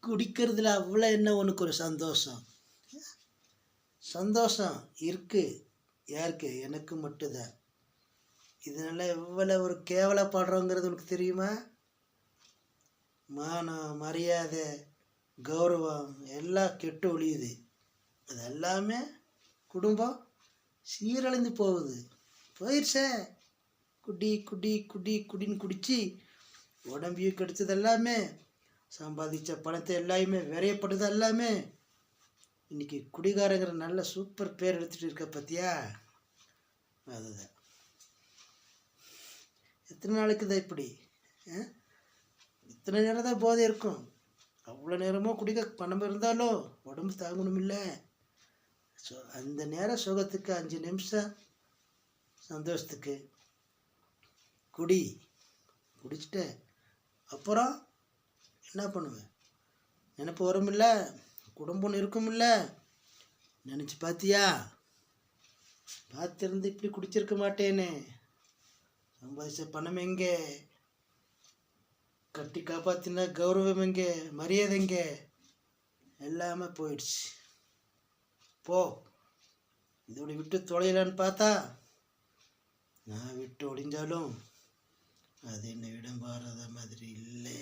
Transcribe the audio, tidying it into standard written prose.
குடிக்கிறதுல அவ்வளோ என்ன உனக்கு ஒரு சந்தோஷம்? சந்தோஷம் இருக்குது. யாருக்கு? எனக்கு மட்டும்தான். இதனால எவ்வளோ ஒரு கேவலப்படுறோங்கிறது உனக்கு தெரியுமா? மானம், மரியாதை, கௌரவம் எல்லாம் கெட்டு ஒழியுது. அது எல்லாமே குடும்பம் சீரழிந்து போகுது. போயிடுச்சே. குடி குடி குடி குடின்னு குடித்து உடம்பையும் கெடுத்தது எல்லாமே, சம்பாதிச்ச பணத்தை எல்லாமே விரையப்படுது எல்லாமே. இன்றைக்கி குடிகாரங்கிற நல்ல சூப்பர் பேர் எடுத்துகிட்டு இருக்க பார்த்தியா? அதுதான். எத்தனை நாளைக்கு தான் இப்படி? இத்தனை நேரம் தான் போதை இருக்கும். அவ்வளோ நேரமும் குடிக்க பணம் இருந்தாலும் உடம்பு தாங்கணும் இல்லை? அந்த நேரம் சுகத்துக்கு 5 நிமிஷம் சந்தோஷத்துக்கு குடிச்சிட்ட அப்புறம் என்ன பண்ணுவேன்? நினப்பு வருமில்ல, குடும்பம்னு இருக்குமில்ல, நினச்சி பார்த்தியா? பார்த்துருந்து இப்படி குடிச்சிருக்க மாட்டேன்னு. சம்பாதிச்ச பணம் எங்கே? கட்டி காப்பாற்றின கௌரவம் எங்கே? மரியாதை எங்கே? எல்லாமே போயிடுச்சு. போ, இதோட விட்டு தொலைலான்னு பார்த்தா நான் விட்டு ஒழிஞ்சாலும் அது என்னை விட மாறாத மாதிரி இல்லை.